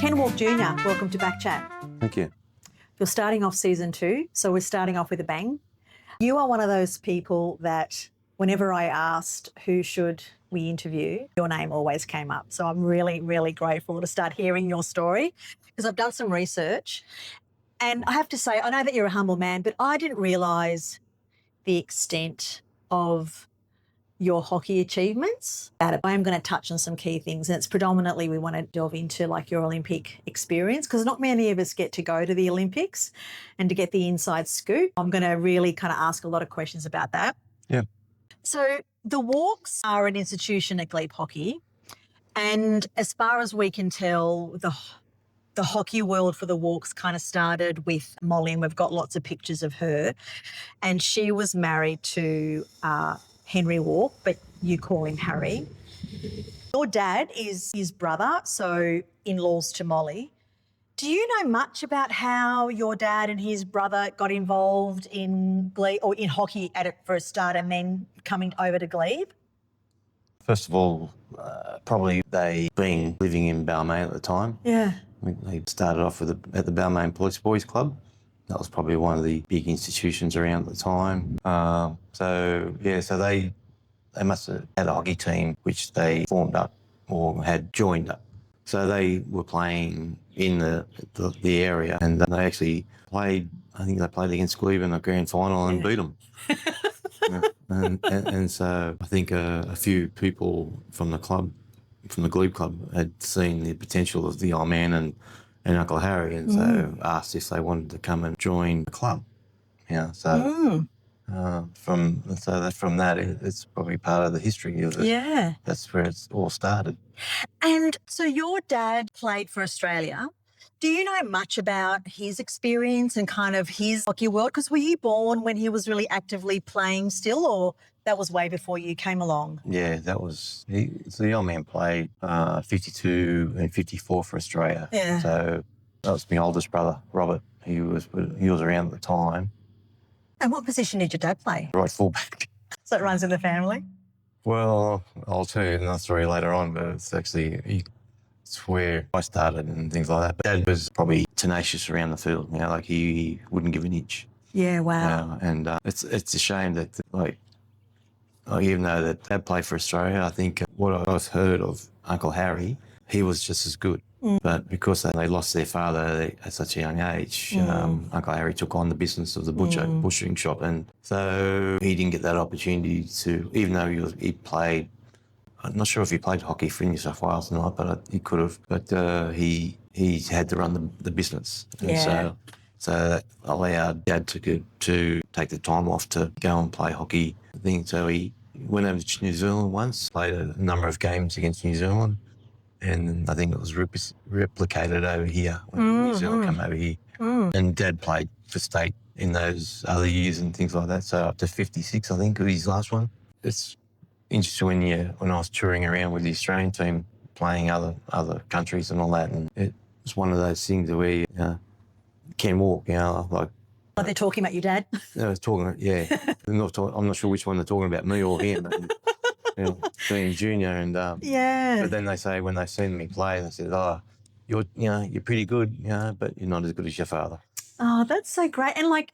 Ken Wark Jr, welcome to Back Chat. Thank you. You're starting off season 2, so we're starting off with a bang. You are one of those people that whenever I asked who should we interview, your name always came up. So I'm really, really grateful to start hearing your story because I've done some research. And I have to say, I know that you're a humble man, but I didn't realise the extent of your hockey achievements. I am going to touch on some key things, and it's predominantly we want to delve into like your Olympic experience because not many of us get to go to the Olympics and to get the inside scoop. I'm going to really kind of ask a lot of questions about that. Yeah. So the Warks are an institution at Glebe Hockey, and as far as we can tell, the hockey world for the Warks kind of started with Molly, and we've got lots of pictures of her, and she was married to Henry Wark, but you call him Harry. Your dad is his brother, so in-laws to Molly. Do you know much about how your dad and his brother got involved in Glebe or in hockey at it for a start and then coming over to Glebe? First of all, probably they been living in Balmain at the time. Yeah. They started off at the Balmain Police Boys Club. That was probably one of the big institutions around at the time. So they must have had a hockey team which they formed up or had joined up. So they were playing in the area, and they actually played. I think they played against Glebe in the grand final and beat them. And so I think a few people from the club, from the Glebe Club, had seen the potential of the old man and Uncle Harry, and so asked if they wanted to come and join the club. Yeah, so from that, it's probably part of the history of it. Yeah. That's where it's all started. And so your dad played for Australia. Do you know much about his experience and kind of his hockey world? Because were you born when he was really actively playing still, or that was way before you came along? Yeah, that was so the old man played 52 and 54 for Australia. Yeah. So that was my oldest brother, Robert. He was around at the time. And what position did your dad play? Right fullback. So it runs in the family? Well, I'll tell you another story later on, but it's actually it's where I started and things like that. But Dad was probably tenacious around the field. You know, like he wouldn't give an inch. Yeah, wow. You know, and it's a shame that even though that Dad played for Australia, I think what I've heard of Uncle Harry, he was just as good. But because they lost their father at such a young age, Uncle Harry took on the business of the butchering shop, and so he didn't get that opportunity to, even though he played. I'm not sure if he played hockey for New South Wales or not, but he could have. But he had to run the business, and so that allowed Dad to take the time off to go and play hockey. So he went over to New Zealand once, played a number of games against New Zealand. And I think it was replicated over here when New Zealand came over here. And Dad played for state in those other years and things like that. So up to 56, I think, was his last one. It's interesting when I was touring around with the Australian team, playing other countries and all that. And it was one of those things where Ken Wark, like. Are they talking about your dad? I was talking, yeah. I'm not sure which one they're talking about, me or him. Being junior, and but then they say when they seen me play, they said, "Oh, you're pretty good, but you're not as good as your father." Oh, that's so great. And like,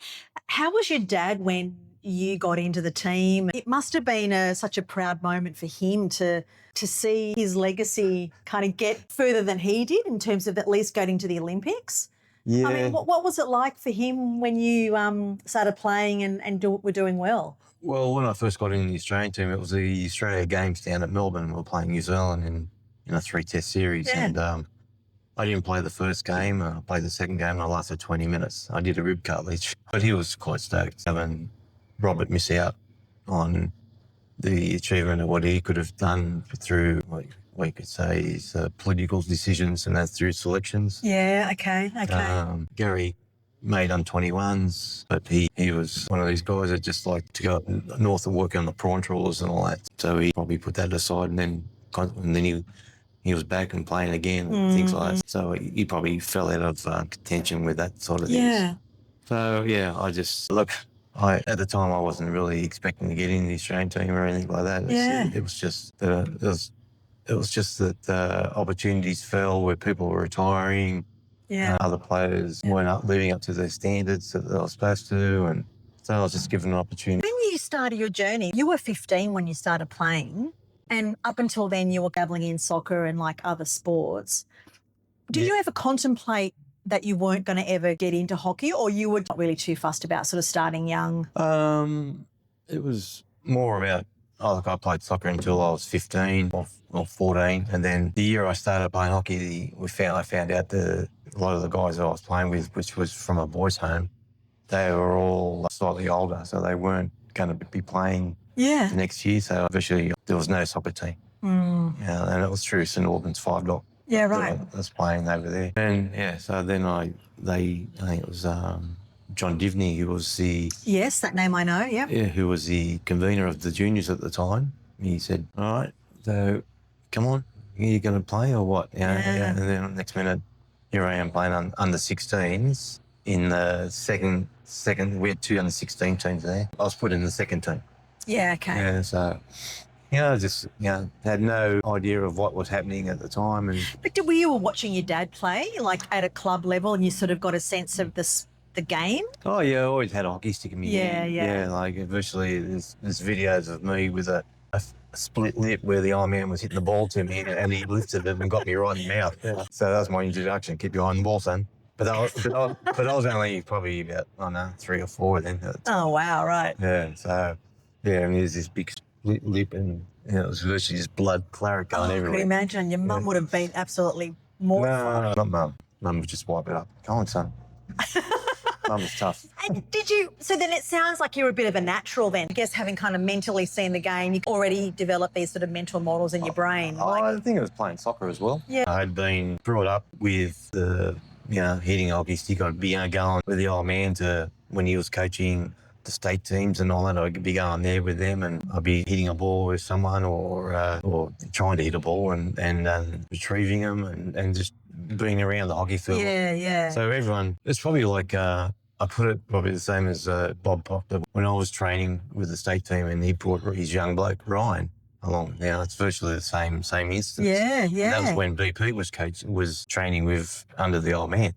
how was your dad when you got into the team? It must have been such a proud moment for him to see his legacy kind of get further than he did in terms of at least getting to the Olympics. Yeah. I mean, what was it like for him when you started playing and were doing well? Well, when I first got in the Australian team, it was the Australia Games down at Melbourne. We were playing New Zealand in a 3-test series. Yeah. And I didn't play the first game. I played the second game and I lasted 20 minutes. I did a rib cartilage. But he was quite stoked having Robert miss out on the achievement of what he could have done through, what you could say, his political decisions and that's through selections. Yeah, okay. Gary made under-21s, but he was one of these guys that just liked to go up north and work on the prawn trawlers and all that. So he probably put that aside, and then he was back and playing again and things like that. So he probably fell out of contention with that sort of thing. Yeah. So at the time I wasn't really expecting to get in the Australian team or anything like that. It was just it was just that opportunities fell where people were retiring. Yeah. Other players weren't living up to their standards that they were supposed to, and so I was just given an opportunity. When you started your journey, you were 15 when you started playing, and up until then you were dabbling in soccer and like other sports. Did you ever contemplate that you weren't going to ever get into hockey, or you were not really too fussed about sort of starting young? It was more about, I played soccer until I was 15 or 14, and then the year I started playing hockey, I found out that a lot of the guys I was playing with, which was from a boys' home, they were all slightly older, so they weren't going to be playing the next year. So eventually there was no soccer team. And it was through St Albans 5 Dock. Yeah, right. I was playing over there. And so then I think it was John Divney, who was Yes, that name I know, who was the convener of the juniors at the time. He said, all right, so come on, are you going to play or what? And then next minute, here I am playing under 16s in the second, we had 2 under 16 teams there. I was put in the second team. Yeah, okay. Yeah, so, just, had no idea of what was happening at the time. But were you watching your dad play, like at a club level, and you sort of got a sense of the game? Oh, yeah, I always had a hockey stick in me. Yeah. Like virtually there's videos of me with a split lip where the Iron Man was hitting the ball to me and he lifted it and got me right in the mouth. Yeah. So that was my introduction. Keep your eye on the ball, son. But I was only probably about, 3 or 4 then. Oh, wow, right. Yeah, so, and there's this big split lip and it was virtually just blood claret going everywhere. I could imagine. Your mum would have been absolutely mortified. No, not mum. Mum would just wipe it up. Come on, son. Mum was tough. And so then it sounds like you're a bit of a natural then. I guess having kind of mentally seen the game, you already developed these sort of mental models in your brain. I think it was playing soccer as well. Yeah. I'd been brought up with the, hitting a hockey stick. I'd be going with the old man when he was coaching the state teams and all that. I'd be going there with them and I'd be hitting a ball with someone or trying to hit a ball and retrieving them and just being around the hockey field. Yeah. So everyone, it's probably like, I put it probably the same as Bob Proctor. When I was training with the state team and he brought his young bloke, Ryan, along. Now it's virtually the same instance. Yeah. And that was when BP was training with under the old man.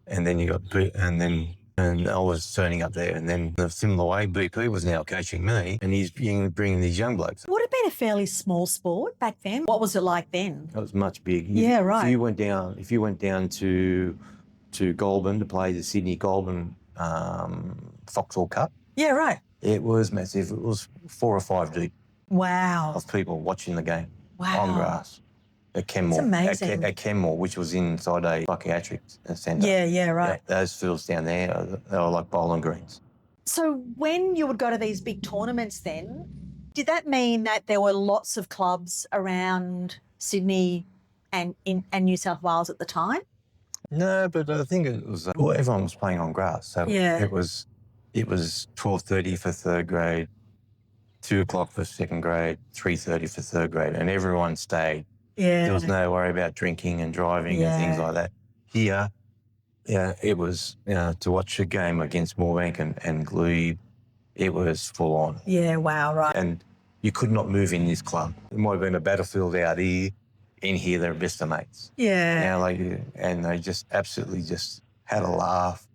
And then and I was turning up there. And then the similar way, BP was now coaching me and he's bringing these young blokes. Would have been a fairly small sport back then. What was it like then? It was much big. Yeah, right. If you went down to Goulburn to play the Sydney Goulburn Foxhall Cup. Yeah, right. It was massive. It was 4 or 5 deep. Wow. Of people watching the game. Wow. On grass. At Kenmore. It's amazing. At Kenmore, which was inside a psychiatric centre. Yeah, right. Those fields down there, they were like bowling greens. So when you would go to these big tournaments then, did that mean that there were lots of clubs around Sydney and New South Wales at the time? No, but I think it was, everyone was playing on grass. So it was 12:30 for 3rd grade, 2 o'clock for 2nd grade, 3:30 for 3rd grade, and everyone stayed. Yeah. There was no worry about drinking and driving and things like that. Here, it was, to watch a game against Moorebank and Glebe, it was full on. Yeah, wow, right. And you could not move in this club. It might have been a battlefield out here. In here, they're best of mates. Yeah. And they just absolutely just had a laugh.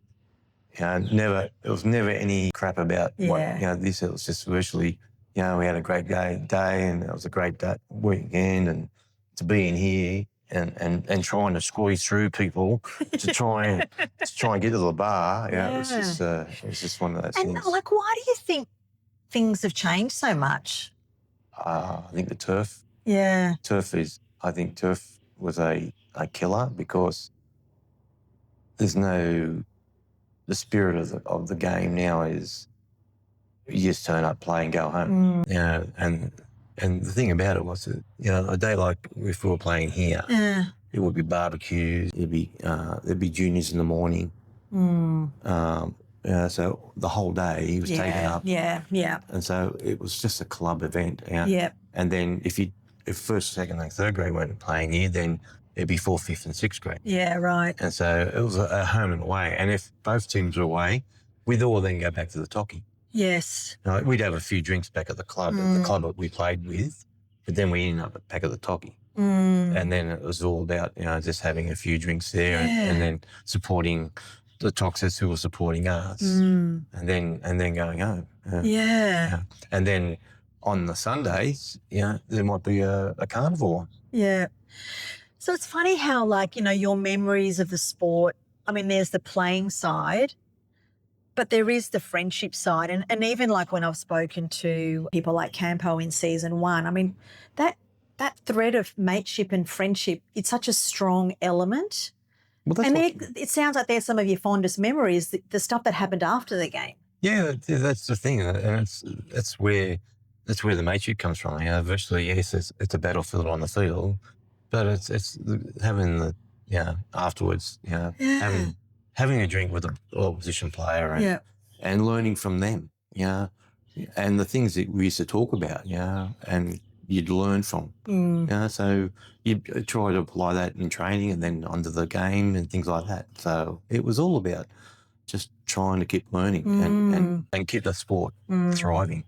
It was never any crap about this. It was just virtually, we had a great day and it was a great weekend and to be in here and trying to squeeze through people to try and get to the bar. It was just one of those things. And why do you think things have changed so much? I think the turf. Yeah. I think turf was a killer because there's the spirit of the game now is you just turn up, play and go home. And the thing about it was that, a day like if we were playing here, it would be barbecues, there'd be juniors in the morning. So the whole day was taken up. Yeah. And so it was just a club event. Yeah. And then if 1st, 2nd and 3rd grade weren't playing here, then it'd be 4th, 5th and 6th grade. Yeah, right. And so it was a home and away. And if both teams were away, we'd all then go back to the Tocky. Yes. We'd have a few drinks back at the club that we played with, but then we ended up back at the Tocky. And then it was all about, just having a few drinks there and then supporting the Toxers who were supporting us and then going home. And then on the Sundays, there might be a carnival. Yeah. So it's funny how, your memories of the sport, I mean, there's the playing side, but there is the friendship side. And even when I've spoken to people like Campo in season 1, I mean, that thread of mateship and friendship, it's such a strong element. Well, and it sounds like they're some of your fondest memories, the stuff that happened after the game. Yeah, that's the thing. And that's where the mateship comes from. Virtually, yes, it's a battlefield on the field, but it's having the, afterwards, having a drink with an opposition player and learning from them, and the things that we used to talk about, and you'd learn from. So you try to apply that in training and then onto the game and things like that. So it was all about just trying to keep learning and keep the sport thriving.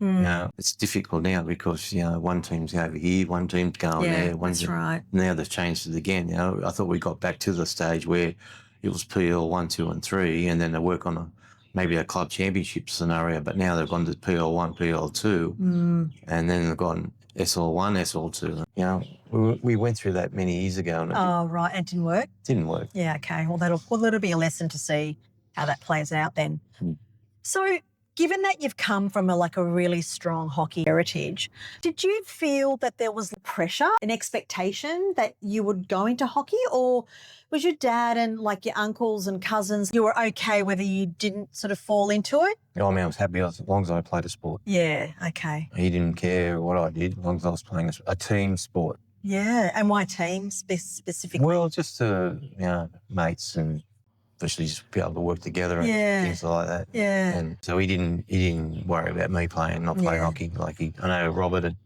It's difficult now because, one team's over here, one team's going there. That's right. Now they've changed it again. I thought we got back to the stage where it was PL 1, 2 and 3 and then they work on maybe a club championship scenario, but now they've gone to PL 1, PL 2 and then they've gone SL 1, SL 2. We went through that many years ago. And right. And it didn't work? Didn't work. Yeah, okay. Well, that'll be a lesson to see how that plays out then. So given that you've come from a really strong hockey heritage, did you feel that there was pressure, an expectation that you would go into hockey, or was your dad and your uncles and cousins, you were okay whether you didn't sort of fall into it? I was happy as long as I played a sport. Yeah, okay. He didn't care what I did as long as I was playing a team sport. Yeah, and why teams specifically? Well, just mates and especially just be able to work together and things like that. Yeah. And so he didn't worry about me not playing hockey. I know Robert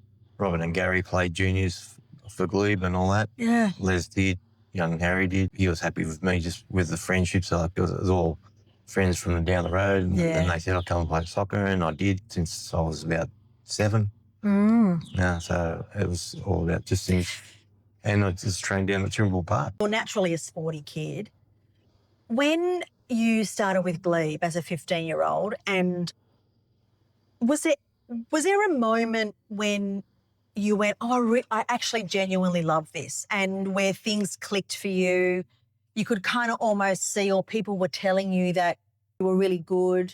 and Gary played juniors for Glebe and all that. Yeah. Les did, young Harry did. He was happy with me just with the friendship. So it was all friends from down the road. And they said I'd come and play soccer, and I did since I was about 7. So it was all about just things. And I just trained down at Trimble Park. Well, naturally a sporty kid. When you started with Glebe as a 15-year-old, and was there a moment when you went, I actually genuinely love this, and where things clicked for you? You could kind of almost see, or people were telling you that you were really good.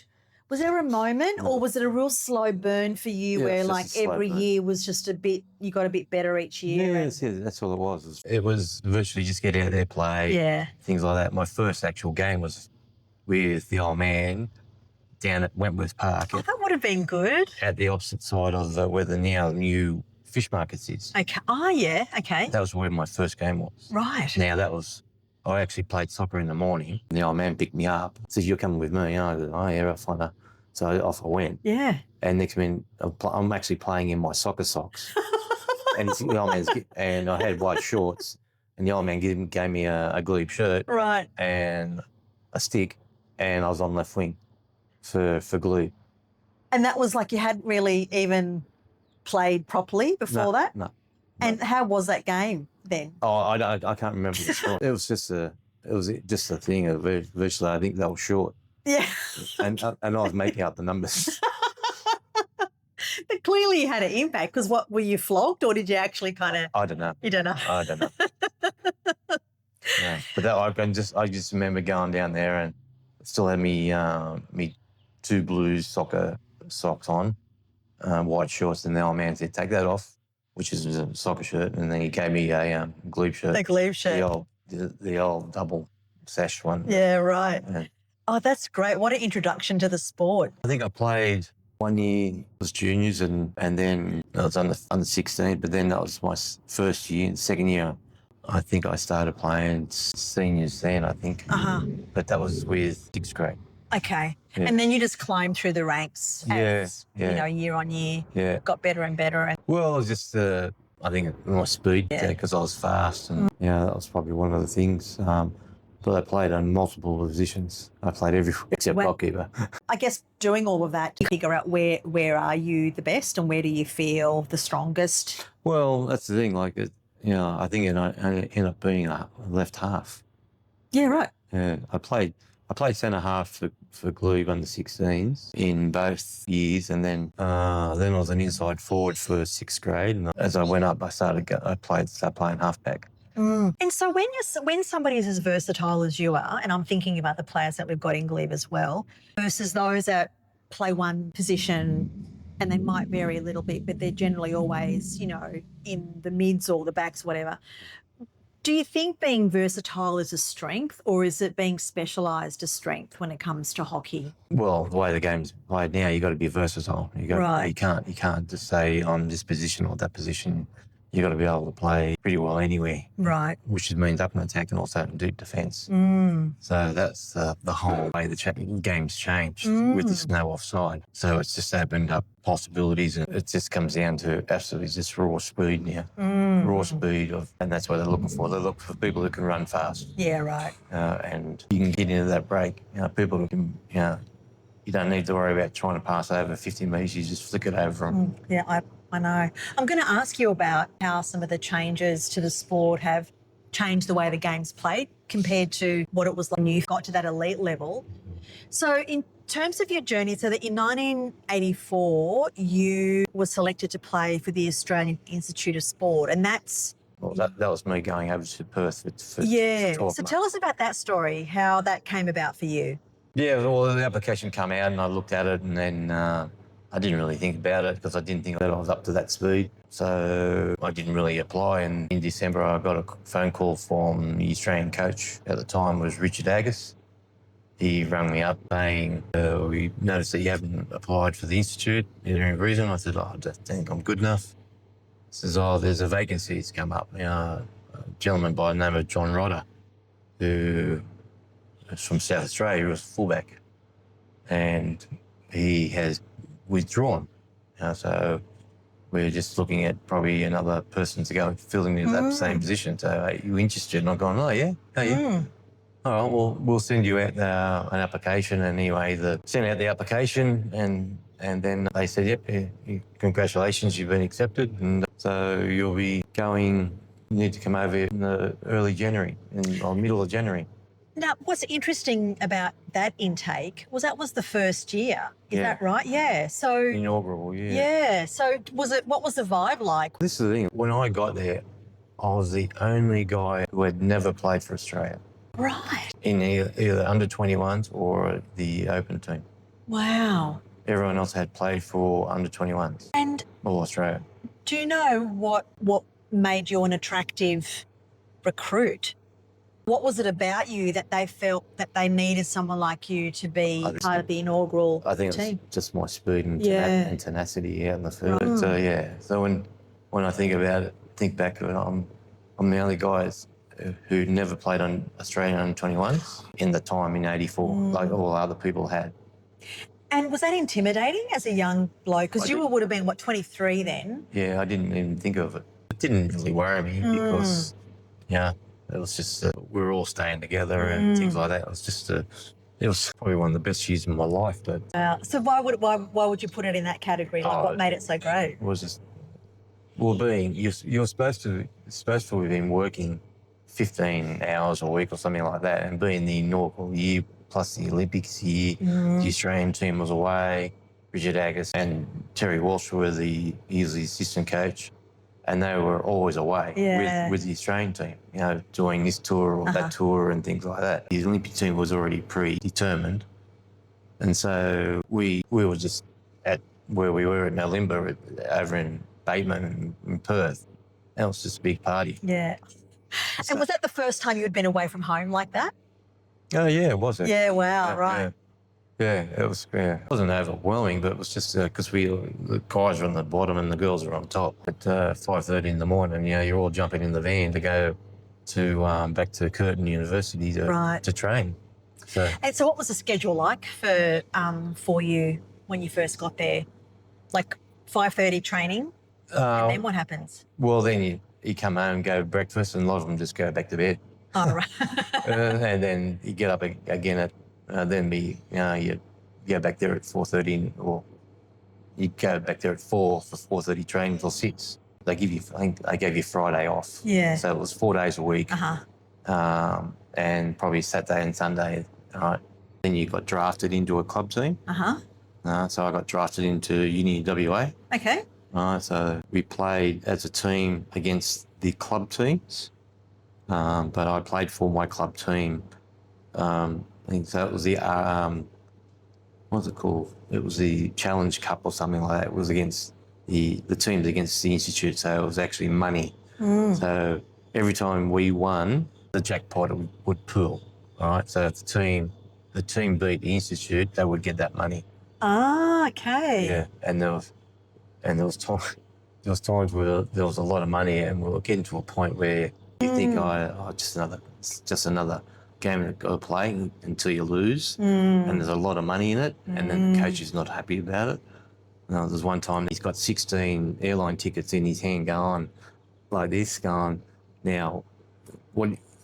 Was there a moment, or was it a real slow burn for you where every year was just you got a bit better each year? Yeah, that's all it was. It was virtually just get out there, play, things like that. My first actual game was with the old man down at Wentworth Park. Oh, that would have been good. At the opposite side of where the now new fish markets is. Okay. Oh, yeah, okay. That was where my first game was. Right. Now I actually played soccer in the morning. The old man picked me up, says, "You're coming with me." I said, "Oh, yeah, I'll find her." So off I went. Yeah. And next minute, I'm actually playing in my soccer socks. And the old man's, and I had white shorts, and the old man gave me a Glebe shirt, right, and a stick, and I was on left wing for Glebe. And that was you hadn't really even played properly before that? No. And how was that game then? Oh, I can't remember the score. It was just a thing of virtually. I think they were short. Yeah. and I was making out the numbers. But clearly you had an impact, because what, were you flogged, or did you actually kind of... I don't know. You don't know? I don't know. Yeah. But I just remember going down there and still had me 2 blues soccer socks on, white shorts, and the old man said, "Take that off," which is a soccer shirt, and then he gave me a Glebe shirt. The Glebe shirt. The old double sash one. Yeah, right. Yeah. Oh, that's great. What an introduction to the sport. I think I played 1 year, it was juniors, and then I was under 16, but then that was my first year. Second year, I think I started playing seniors then, I think. But that was with 6th grade. Okay. Yeah. And then you just climbed through the ranks as, year on year. Yeah. Got better and better. Well, it was just, I think, my speed, because I was fast. And that was probably one of the things. But I played on multiple positions. I played everywhere except goalkeeper. I guess doing all of that to figure out where are you the best and where do you feel the strongest? Well, that's the thing. I think it ended up being a left half. Yeah, right. Yeah, I played centre half for Glebe under 16s in both years, and then I was an inside forward for sixth grade. And as I went up, I started playing halfback. And so when somebody is as versatile as you are, and I'm thinking about the players that we've got in Glebe as well, versus those that play one position and they might vary a little bit, but they're generally always, in the mids or the backs, whatever. Do you think being versatile is a strength, or is it being specialised a strength when it comes to hockey? Well, the way the game's played now, you got to be versatile. Right. You can't just say on this position or that position. You got to be able to play pretty well anywhere. Right. Which means up and attack and also in deep defence. So that's the whole way the game's changed with this no offside. So it's just opened up possibilities, and it just comes down to absolutely just raw speed now. Raw speed and that's what they're looking for. They look for people who can run fast. Yeah, right. And you can get into that break. People who can, you don't need to worry about trying to pass over 50 metres. You just flick it over them. Yeah, I know. I'm going to ask you about how some of the changes to the sport have changed the way the game's played compared to what it was like when you got to that elite level. So in terms of your journey, so that in 1984, you were selected to play for the Australian Institute of Sport, and that's... Well, that was me going over to Perth for Yeah. 12 So months. tell us about that story, how that came about for you. Yeah, well, the application came out and I looked at it, and then I didn't really think about it because I didn't think that I was up to that speed. So I didn't really apply. And in December, I got a phone call from the Australian coach at the time, was Richard Agus. He rang me up saying, we noticed that you haven't applied for the Institute. Is there any reason? I said, I don't think I'm good enough. He says, there's a vacancy that's come up. A gentleman by the name of John Rodder, who is from South Australia, he was fullback. And he has withdrawn. So we're just looking at probably another person to go and fill in that same position. So are you interested? And I'm going, oh, yeah. All right, well, we'll send you out an application. And anyway, sent out the application, and then they said, yep, congratulations, you've been accepted. And so you'll be going, you need to come over in the early January, or middle of January. Now, what's interesting about that intake was that was the first year. Is that right? Yeah. So inaugural, yeah. Yeah. So what was the vibe like? This is the thing. When I got there, I was the only guy who had never played for Australia. Right. In either under 21s or the open team. Wow. Everyone else had played for under 21s. And all Australia. Do you know what made you an attractive recruit? What was it about you that they felt that they needed someone like you to be part of the inaugural team? I think it's just my speed and tenacity out in the field. Right. So, yeah. So when I think back to it, I'm the only guy who never played on Australian under 21s in the time in 84, like all other people had. And was that intimidating as a young bloke? Because you would have been, 23 then? Yeah, I didn't even think of it. It didn't really worry me because, it was just we were all staying together and things like that. It was probably one of the best years of my life. But so why would you put it in that category? Like, what made it so great? It was just you're supposed to have been working 15 hours a week or something like that, and being the inaugural year plus the Olympics year, the Australian team was away. Richard Agus and Terry Walsh were he was the assistant coach. And they were always away with the Australian team, doing this tour or that tour and things like that. The Olympic team was already predetermined. And so we were just at where we were at Nalimba over in Bateman in Perth. That was just a big party. Yeah. So, and was that the first time you had been away from home like that? Oh, yeah, it was. Yeah, wow, right. Yeah, it was. Yeah, it wasn't overwhelming, but it was just because the guys are on the bottom and the girls are on top. At 5:30 in the morning, you're all jumping in the van to go to back to Curtin University to train. And so, what was the schedule like for you when you first got there? Like 5:30 training, and then what happens? Well, then you come home, go to breakfast, and a lot of them just go back to bed. Oh, right. And then you get up again at. Then you go back there at 4:30, or you go back there at 4 for 4:30 training till 6. I think they gave you Friday off. Yeah. So it was 4 days a week. And probably Saturday and Sunday. All right. Then you got drafted into a club team. So I got drafted into Uni WA. Okay. So we played as a team against the club teams. But I played for my club team. I think so. It was the what's it called? It was the Challenge Cup or something like that. It was against the teams against the institute. So it was actually money. So every time we won, the jackpot would pool. All right. So if the team beat the institute, they would get that money. Okay. Yeah. And there was times where there was a lot of money, and we were getting to a point where you think, just another game to go play until you lose, and there's a lot of money in it, and then the coach is not happy about it. There's one time he's got 16 airline tickets in his hand going like this, going, now,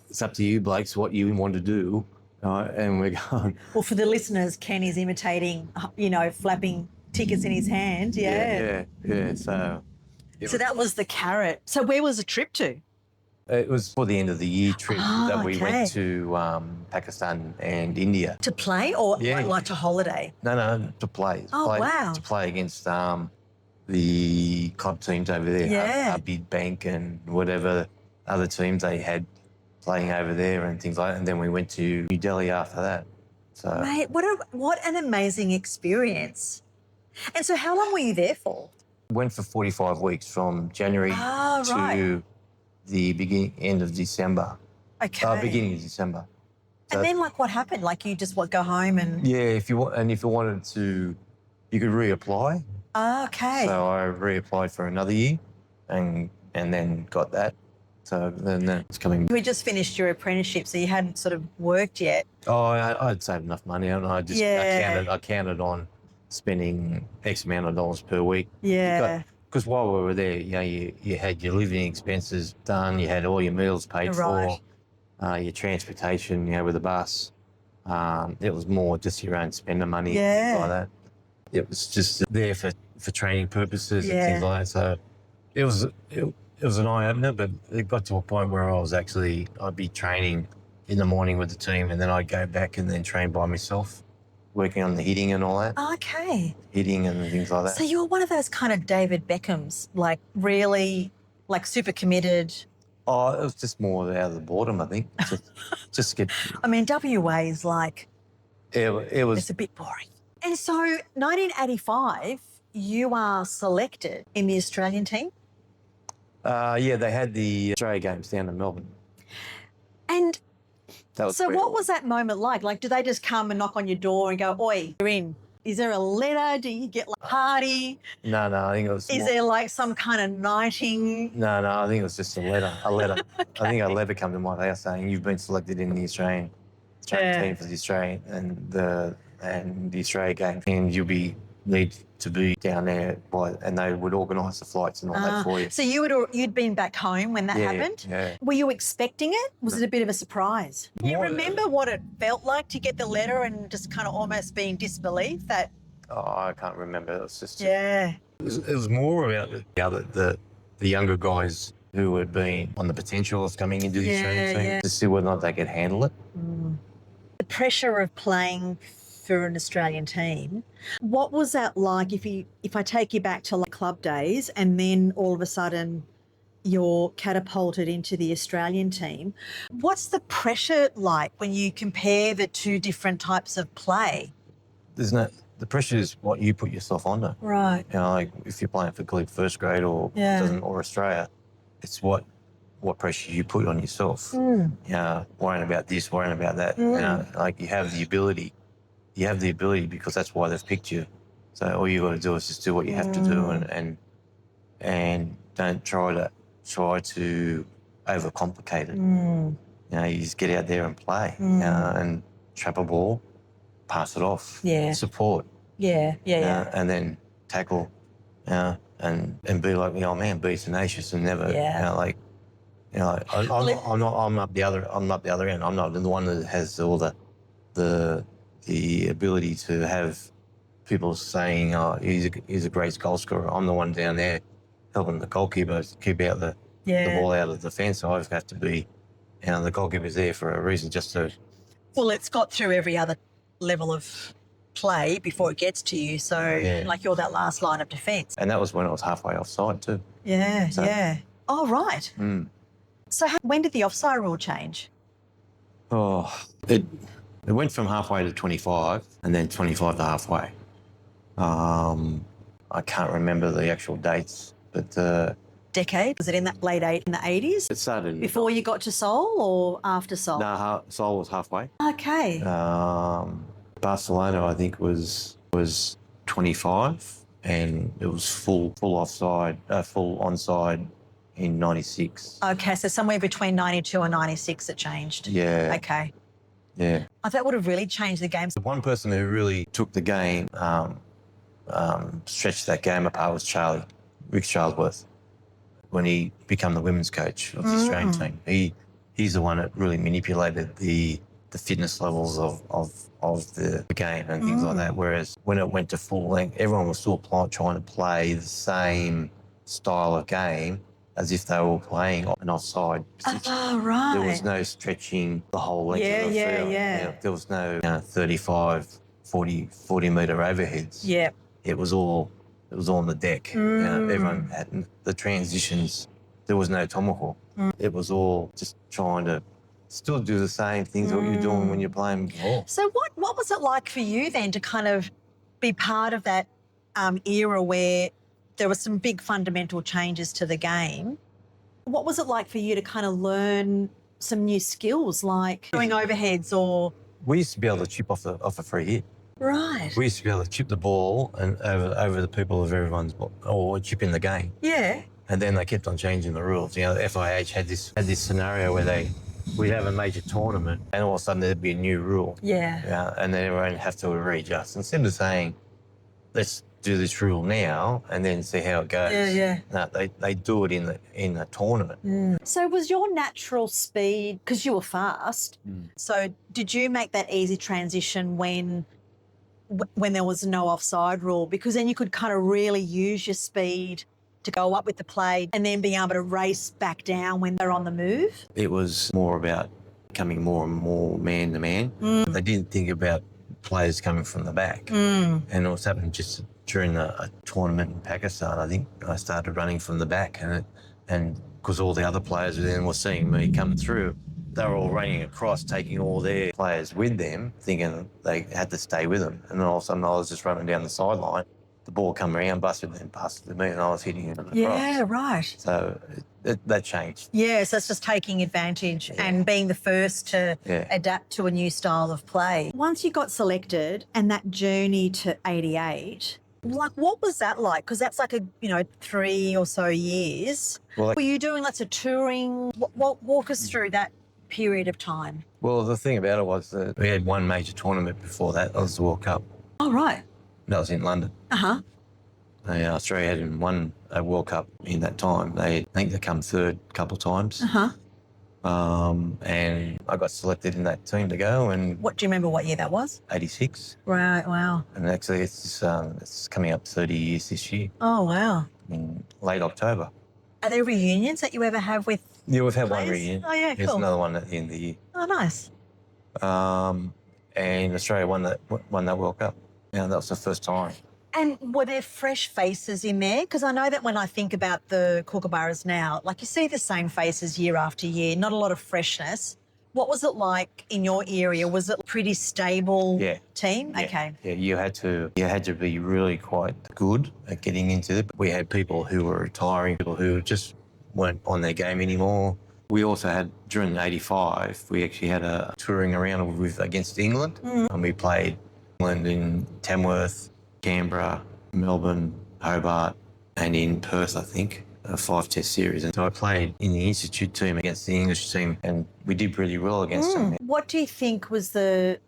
it's up to you, blokes, what you want to do. And we're going... Well, for the listeners, Ken is imitating, flapping tickets in his hand. Yeah. Yeah. So that was the carrot. So where was the trip to? It was for the end of the year trip that we went to Pakistan and India. To play or like to holiday? No, to play. Wow. To play against the club teams over there. Yeah. Bid Bank and whatever other teams they had playing over there and things like that. And then we went to New Delhi after that. So, mate, what an amazing experience. And so how long were you there for? Went for 45 weeks from January to the end of December. Okay. Beginning of December. So, and then, what happened? You just go home and... Yeah, if you wanted to, you could reapply. Okay. So I reapplied for another year and then got that. So then it's coming. You had just finished your apprenticeship, so you hadn't sort of worked yet. Oh, I'd saved enough money, and I counted on spending X amount of dollars per week. Yeah. Because while we were there, you had your living expenses done, you had all your meals paid for, your transportation, with the bus. It was more just your own spender money, things like that. It was just there for training purposes and things like that. So it was an eye-opener, but it got to a point where I'd be training in the morning with the team, and then I'd go back and then train by myself, working on the hitting and all that. Okay. Hitting and things like that. So you were one of those kind of David Beckhams, really, super committed. Oh, it was just more out of the boredom, I think. Just get... I mean, WA is It was... It's a bit boring. And so 1985, you are selected in the Australian team? They had the Australia games down in Melbourne. And so what was that moment like? Do they just come and knock on your door and go, oi, you're in? Is there a letter? Do you get a party? No, I think it was... Is there some kind of knighting? No, I think it was just a letter. Okay. I think a letter come to my house saying you've been selected in the Australian team for the Australian and the Australia game, and need to be down there and they would organise the flights and all that for you. So you'd been back home when that happened? Yeah. Were you expecting it? Was it a bit of a surprise? Do you remember what it felt like to get the letter and just kind of almost be in disbelief that... Oh, I can't remember. It was just... Yeah. It was more about the younger guys who had been on the potential of coming into the Australian team to see whether or not they could handle it. The pressure of playing for an Australian team, what was that like if I take you back to club days and then all of a sudden you're catapulted into the Australian team? What's the pressure like when you compare the two different types of play? The pressure is what you put yourself under. Right. If you're playing for Glebe first grade or Australia, it's what pressure you put on yourself. Worrying about this, worrying about that. You have the ability. You have the ability because that's why they've picked you. So all you got to do is just do what you have to do and don't try to overcomplicate it. You just get out there and play and trap a ball, pass it off, support. Yeah. And then tackle, and be like the old man, be tenacious and never, I'm up the other end. I'm not the one that has all the ability to have people saying, oh, he's a great goal scorer. I'm the one down there helping the goalkeeper keep out the ball out of the defence. So I have to be, the goalkeeper's there for a reason, just to. Well, it's got through every other level of play before it gets to you. So, like, you're that last line of defence. And that was when I was halfway offside too. Yeah, So- yeah. Oh, right. So when did the offside rule change? Oh, it went from halfway to 25 and then 25 to halfway. I can't remember the actual dates, but Decade? Was it in the 80s? it started. Before you got to Seoul or after Seoul? No, Seoul was halfway. Okay. Barcelona, I think, was 25, and it was full offside, full onside in 96. Okay, so somewhere between 92 and 96 it changed. Yeah. Okay. Yeah. Oh, that would have really changed the game. The one person who really took the game, stretched that game apart was Rick Charlesworth, when he became the women's coach of the Australian team. He's the one that really manipulated the fitness levels of the game and things like that. Whereas when it went to full length, everyone was still trying to play the same style of game as if they were playing an offside position. Oh, right. There was no stretching the whole length of the field. Yeah. There was no 35, 40 metre overheads. Yeah. It was all on the deck. Everyone had the transitions. There was no tomahawk. It was all just trying to still do the same things that you're doing when you're playing ball. So what was it like for you then to kind of be part of that era where there were some big fundamental changes to the game? What was it like for you to kind of learn some new skills like doing overheads or? We used to be able to chip off a free hit. Right. We used to be able to chip the ball and over the people of everyone's ball, or chip in the game. Yeah. And then they kept on changing the rules. The FIH had this scenario where we'd have a major tournament and all of a sudden there'd be a new rule. Yeah. And then everyone would have to readjust. Instead of saying, let's do this rule now and then see how it goes. Yeah. No, they do it in the tournament. So was your natural speed, because you were fast, so did you make that easy transition when there was no offside rule? Because then you could kind of really use your speed to go up with the play and then being able to race back down when they're on the move? It was more about becoming more and more man-to-man. They didn't think about players coming from the back. And it was happening just during a tournament in Pakistan. I think I started running from the back, and because all the other players then were seeing me come through, they were all running across, taking all their players with them, thinking they had to stay with them. And then all of a sudden I was just running down the sideline. The ball come around, busted, then passed it to me, and I was hitting it across. Yeah, right. So that changed. Yeah, so it's just taking advantage and being the first to adapt to a new style of play. Once you got selected and that journey to 88, like, what was that like? Because that's like 3 or so years. Well, were you doing lots of touring? Walk us through that period of time. Well, the thing about it was that we had one major tournament before that. That was the World Cup. Oh, right. That was in London. Uh-huh. Australia hadn't won a World Cup in that time. I think they come third a couple of times. Uh-huh. And I got selected in that team to go. And Do you remember what year that was? 86. Right, wow. And actually it's coming up 30 years this year Oh, wow. in late October. Are there reunions that you ever have with Yeah, we've had one players? reunion. Oh, yeah, There's cool. another one at the end of the year. Oh, nice. And Australia won that World Cup. That was the first time. And were there fresh faces in there? Because I know that when I think about the Kookaburras now, like, you see the same faces year after year, not a lot of freshness. What was it like in your area? Was it a pretty stable team? Yeah. Okay. Yeah, you had to be really quite good at getting into it. We had people who were retiring, people who just weren't on their game anymore. We also had, during '85, we actually had a touring around against England, and we played England in Tamworth, Canberra, Melbourne, Hobart, and in Perth, I think, a 5-test series. And so I played in the Institute team against the English team, and we did pretty well against them. What do you think was the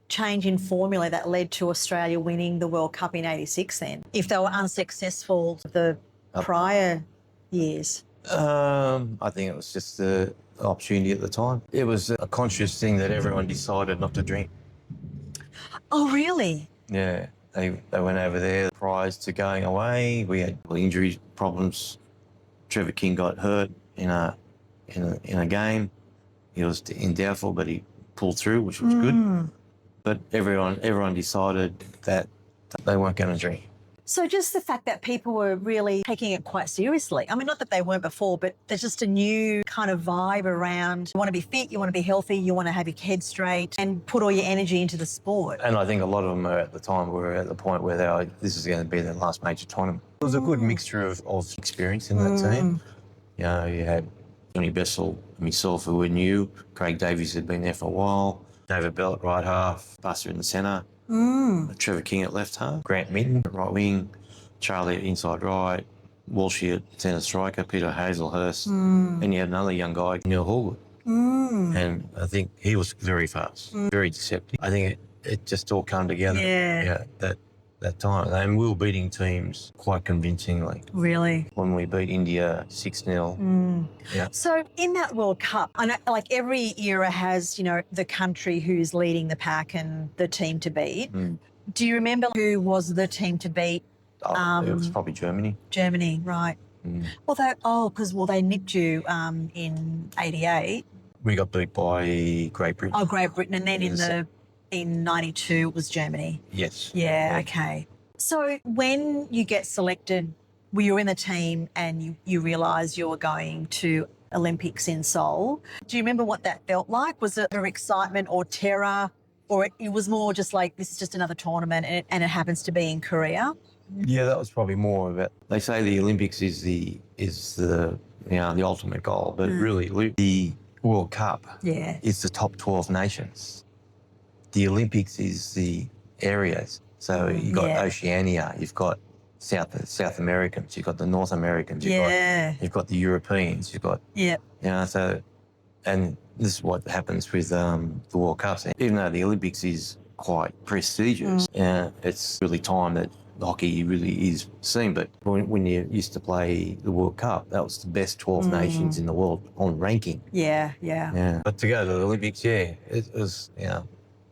change in formula that led to Australia winning the World Cup in '86 then, if they were unsuccessful the prior years? I think it was just the opportunity at the time. It was a conscious thing that everyone decided not to drink. Oh, really? Yeah, they went over there prior to going away. We had injury problems Trevor King got hurt in a game. He was in doubtful, but he pulled through, which was good. But everyone decided that they weren't going to drink. So just the fact that people were really taking it quite seriously. I mean, not that they weren't before, but there's just a new kind of vibe around you want to be fit, you want to be healthy, you want to have your head straight and put all your energy into the sport. And I think a lot of them at the time were at the point where this is going to be their last major tournament. It was a good mixture of experience in that team. You know, you had Johnny Bessel, myself, who were new. Craig Davies had been there for a while. David Bell at right half, Buster in the centre. Trevor King at left half, Grant Minton at right wing, Charlie at inside right, Walshy at centre striker, Peter Hazelhurst, and you had another young guy, Neil Hallwood. And I think he was very fast, very deceptive. I think it just all came together. Yeah. That time. And we were beating teams quite convincingly. Really? When we beat India 6-0. Yeah. So in that World Cup, I know like every era has, you know, the country who's leading the pack and the team to beat. Do you remember who was the team to beat? It was probably Germany. Germany, right. Although, because they nipped you in 88. We got beat by Great Britain. Oh, Great Britain. And then in 92 it was Germany. Yes. Yeah, okay. So when you get selected, were you in the team and you realised you were going to Olympics in Seoul? Do you remember what that felt like? Was it excitement or terror, or it was more just like, this is just another tournament and it happens to be in Korea? Yeah, that was probably more of it. They say the Olympics is the ultimate goal, but really the World Cup is the top 12 nations. The Olympics is the areas. So you've got Oceania, you've got South Americans, you've got the North Americans, you've got the Europeans, you've got and this is what happens with the World Cups. Even though the Olympics is quite prestigious, it's really time that hockey really is seen. But when you used to play the World Cup, that was the best 12 nations in the world on ranking. Yeah. But to go to the Olympics, it was,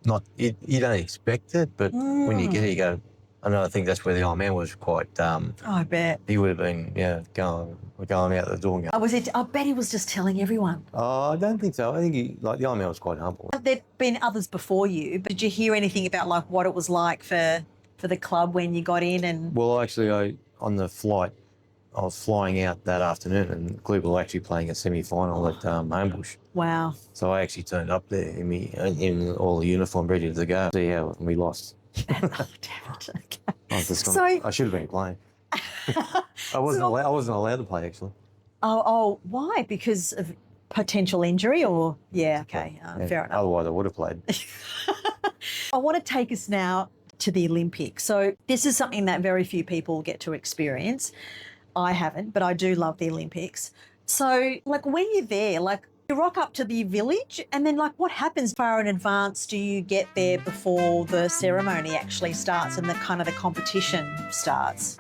you don't expect it, but when you get it, you go, I think that's where the old man was quite, I bet. he would have been, going out the door and going, I bet he was just telling everyone. Oh, I don't think so. I think the old man was quite humble. There'd been others before you, but did you hear anything about like what it was like for the club when you got in? And well, actually, on the flight, I was flying out that afternoon and Glebe were actually playing a semi-final at Homebush. Wow. So I actually turned up there in all the uniform ready to go. See how we lost. Oh, damn it. Okay. I should have been playing. I wasn't allowed to play, actually. Oh, why? Because of potential injury or? Yeah, okay, fair enough. Otherwise, I would have played. I want to take us now to the Olympics. So this is something that very few people get to experience. I haven't, but I do love the Olympics. So, like, when you're there, like, you rock up to the village and then, like, what happens far in advance do you get there before the ceremony actually starts and the kind of the competition starts?